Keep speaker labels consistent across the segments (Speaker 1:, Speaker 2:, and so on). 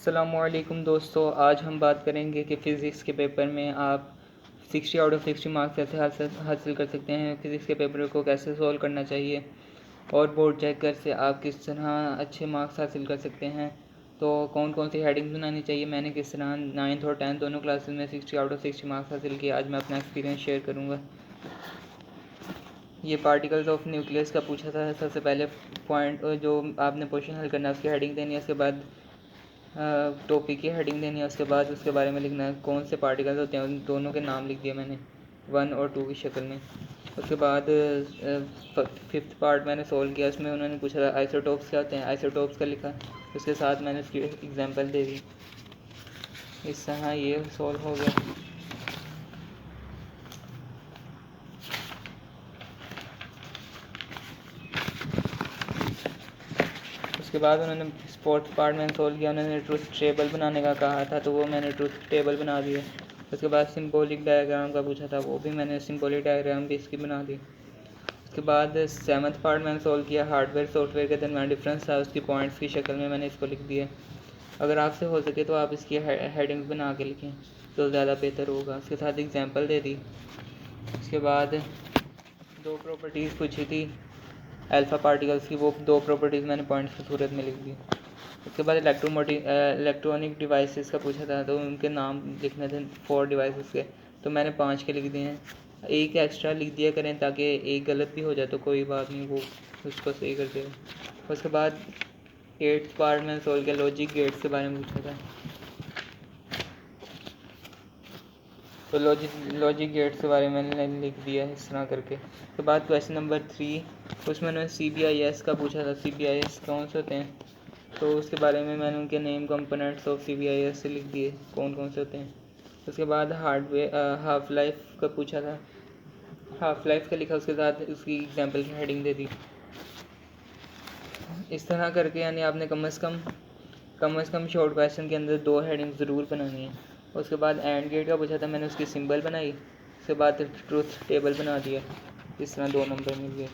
Speaker 1: अस्सलामुअलैकुम दोस्तों, आज हम बात करेंगे कि फ़िज़िक्स के पेपर में आप 60 आउट ऑफ 60 मार्क्स कैसे हासिल कर सकते हैं। फ़िज़िक्स के पेपर को कैसे सॉल्व करना चाहिए और बोर्ड चेकर से आप किस तरह अच्छे मार्क्स हासिल कर सकते हैं। तो कौन कौन सी हेडिंग्स बनानी चाहिए, मैंने किस तरह 9th और 10th दोनों क्लासेस में 60 आउट ऑफ 60 मार्क्स हासिल किए, आज मैं अपना एक्सपीरियंस शेयर करूँगा। ये पार्टिकल्स ऑफ न्यूक्लियस का पूछा था। सबसे पहले पॉइंट जो आपने क्वेश्चन हल करना है उसकी हेडिंग देनी है, उसके बाद टॉपिक की हेडिंग देनी है, उसके बाद उसके बारे में लिखना है कौन से पार्टिकल्स होते हैं, उन दोनों के नाम लिख दिए मैंने 1 और 2 की शक्ल में। उसके बाद 5th पार्ट मैंने सॉल्व किया, उसमें उन्होंने पूछा था आइसोटोप्स क्या होते हैं, आइसोटोप्स का लिखा, उसके साथ मैंने उसकी एग्जांपल दे दी। इस तरह ये सॉल्व हो गया। उसके बाद उन्होंने 4th पार्ट मैंने सॉल्व किया, उन्होंने ट्रुथ टेबल बनाने का कहा था, तो वो मैंने ट्रुथ टेबल बना दिया। उसके बाद सिंबॉलिक डायग्राम का पूछा था, वो भी मैंने सिंबॉलिक डायग्राम भी इसकी बना दी। उसके बाद 7th पार्ट मैंने सॉल्व किया, हार्डवेयर सॉफ्टवेयर के दरमियान डिफरेंस था, उसकी पॉइंट्स की शक्ल में मैंने इसको लिख दिया। अगर आपसे हो सके तो आप इसकी हेडिंग्स बना के लिखें तो ज़्यादा बेहतर होगा। उसके साथ एग्जांपल दे दी। उसके बाद 2 प्रॉपर्टीज़ पूछी थी अल्फ़ा पार्टिकल्स की, वो 2 प्रॉपर्टीज़ मैंने पॉइंट्स की सूरत में लिख दी। उसके बाद इलेक्ट्रॉनिक डिवाइसेस का पूछा था, तो उनके नाम लिखने थे 4 डिवाइसेस के, तो मैंने 5 के लिख दिए हैं। एक एक्स्ट्रा लिख दिया करें ताकि एक गलत भी हो जाए तो कोई बात नहीं, वो उसको सही कर देगा। उसके बाद 8th पार्ट में सॉल्व किया, लॉजिक गेट्स के बारे में पूछा था, तो लॉजिक गेट्स के बारे में मैंने लिख दिया है इस तरह करके। उसके बाद क्वेश्चन नंबर 3, उसमें उन्होंने CBIS का पूछा था, CBIS कौन से होते हैं, तो उसके बारे में मैंने उनके नेम कंपोनेंट्स ऑफ CBIS से लिख दिए कौन कौन से होते हैं। उसके बाद हार्डवेयर हाफ लाइफ का पूछा था, हाफ लाइफ का लिखा, उसके साथ उसकी एग्जांपल की हेडिंग दे दी। इस तरह करके यानी आपने कम से कम शॉर्ट क्वेश्चन के अंदर 2 हेडिंग ज़रूर बनानी है। उसके बाद एंड गेट का पूछा था, मैंने उसकी सिंबल बनाई, उसके बाद ट्रूथ टेबल बना दिया, इस तरह 2 नंबर मिल गए।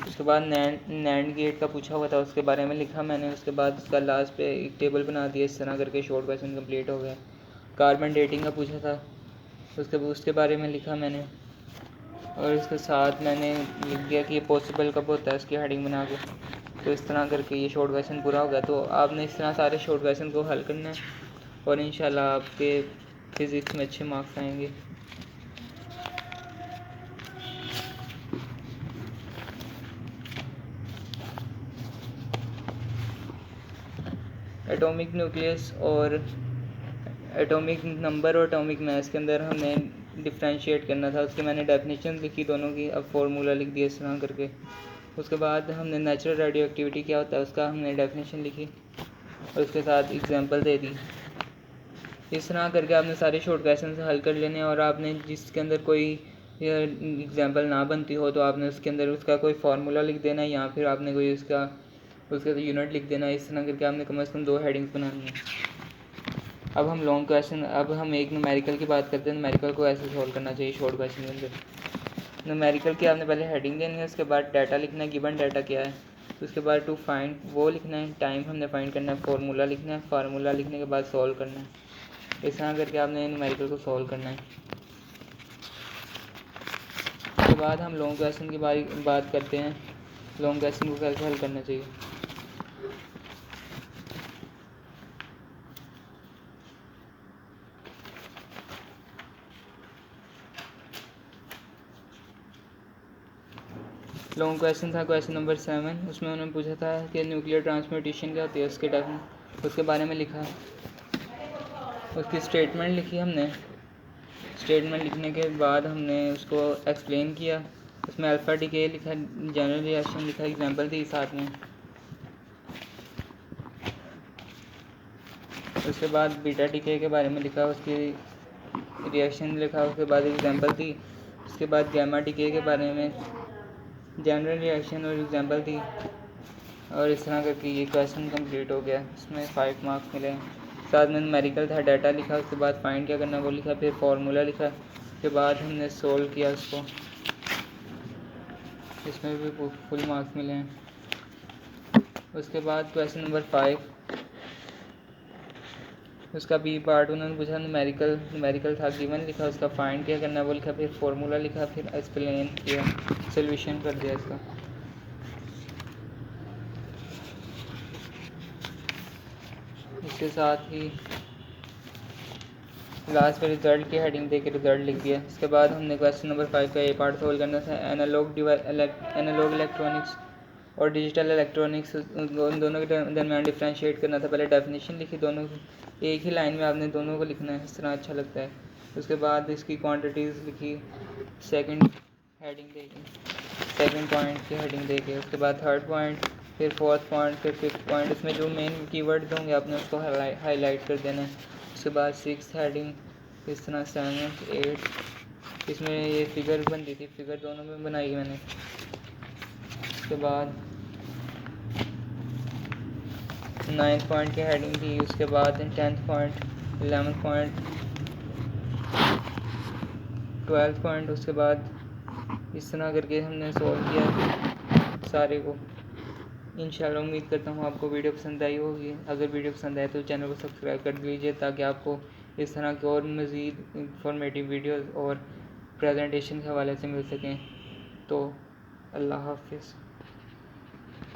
Speaker 1: उसके बाद नैंड गेट का पूछा हुआ था, उसके बारे में लिखा मैंने, उसके बाद उसका लास्ट पे एक टेबल बना दिया। इस तरह करके शॉर्ट क्वेश्चन कंप्लीट हो गया। कार्बन डेटिंग का पूछा था, उसके बारे में लिखा मैंने, और इसके साथ मैंने लिख दिया कि ये पॉसिबल कब होता है, उसकी हेडिंग बना के। तो इस तरह करके ये शॉर्ट क्वेश्चन पूरा हो गया। तो आपने इस तरह सारे शॉर्ट क्वेश्चन को हल करना है और इंशाल्लाह आपके फ़िज़िक्स में अच्छे मार्क्स आएंगे। एटॉमिक न्यूक्लियस और एटॉमिक नंबर और एटॉमिक मास के अंदर हमने डिफ्रेंशिएट करना था, उसकी मैंने डेफिनेशन लिखी दोनों की, अब फार्मूला लिख दिया इस तरह करके। उसके बाद हमने नेचुरल रेडियो एक्टिविटी क्या होता है उसका हमने डेफिनेशन लिखी और उसके साथ एग्जांपल दे दी। इस तरह करके आपने सारे शॉर्ट क्वेश्चन हल कर लेने, और आपने जिसके अंदर कोई एग्जांपल ना बनती हो तो आपने उसके अंदर उसका कोई फार्मूला लिख देना, या फिर आपने कोई उसका यूनिट लिख देना। इस तरह करके आपने कम से कम 2 हेडिंग्स बनानी है। अब हम एक न्यूमेरिकल की बात करते हैं। न्यूमेरिकल को ऐसे सॉल्व करना चाहिए शॉर्ट क्वेश्चन के अंदर। न्यूमेरिकल की आपने पहले हेडिंग देनी है, उसके बाद डाटा लिखना है, गिवन डाटा क्या है, तो उसके बाद टू फाइंड वो लिखना है, टाइम हमने फाइंड करना है, फार्मूला लिखना है, फार्मूला लिखने के बाद सॉल्व करना है। इस तरह करके आपने न्यूमेरिकल को सॉल्व करना है। उसके बाद हम लॉन्ग क्वेश्चन की बात करते हैं, लॉन्ग क्वेश्चन को कैसे हल करना चाहिए। लॉन्ग क्वेश्चन था क्वेश्चन नंबर 7, उसमें उन्होंने पूछा था कि न्यूक्लियर ट्रांसम्यूटेशन क्या होती है, उसके बारे में लिखा, उसकी स्टेटमेंट लिखी हमने। स्टेटमेंट लिखने के बाद हमने उसको एक्सप्लेन किया, उसमें अल्फ़ा डीके लिखा, जनरल रिएक्शन लिखा, एग्जांपल दी साथ में। उसके बाद बीटा डीके के बारे में लिखा, उसकी रिएक्शन लिखा, उसके बाद एग्जांपल दी। उसके बाद गैमा डीके के बारे में जनरल रिएक्शन और एग्जांपल दी, और इस तरह करके ये क्वेश्चन कंप्लीट हो गया। इसमें 5 मार्क्स मिले। साथ में न्यूमेरिकल था, डाटा लिखा, उसके बाद फाइंड क्या करना वो लिखा, फिर फार्मूला लिखा, उसके बाद हमने सोल्व किया उसको। इसमें भी फुल मार्क्स मिले हैं। उसके बाद क्वेश्चन नंबर 5, उसका बी पार्ट उन्होंने पूछा न्यूमेरिकल था, गिवन लिखा, उसका फाइंड क्या करना है वो लिखा, फिर फार्मूला लिखा, फिर एक्सप्लेन किया, सोल्यूशन कर दिया इसका। इसके साथ ही लास्ट में रिजल्ट की हेडिंग दे के रिजल्ट लिख दिया। इसके बाद हमने क्वेश्चन नंबर 5 का ये पार्ट सोल्व करना था। एनालॉग इलेक्ट्रॉनिक्स और डिजिटल इलेक्ट्रॉनिक्स, उन दोनों के दरमियान डिफ्रेंशिएट करना था। पहले डेफिनेशन लिखी दोनों की, एक ही लाइन में आपने दोनों को लिखना है, इस तरह अच्छा लगता है। उसके बाद इसकी क्वांटिटीज़ लिखी सेकंड हेडिंग देके, सेकंड पॉइंट की हेडिंग देके। उसके बाद थर्ड पॉइंट, फिर फोर्थ पॉइंट, फिर फिफ्थ पॉइंट। इसमें जो मेन कीवर्ड होंगे आपने उसको हाईलाइट कर देना है। उसके बाद सिक्स हेडिंग, इस तरह सेवन्थ, एट, इसमें ये फिगर बनती थी, फिगर दोनों में बनाई मैंने। उसके बाद नाइन्थ पॉइंट की हेडिंग थी। उसके बाद 10th point, 11th point, 12th point. उसके बाद इस तरह करके हमने सॉल्व किया सारे को। इंशाल्लाह उम्मीद करता हूँ आपको वीडियो पसंद आई होगी। अगर वीडियो पसंद आए तो चैनल को सब्सक्राइब कर लीजिए ताकि आपको इस तरह के और मज़ीद इंफॉर्मेटिव वीडियोस और प्रेजेंटेशन के हवाले से मिल सकें। तो अल्लाह हाफिज़।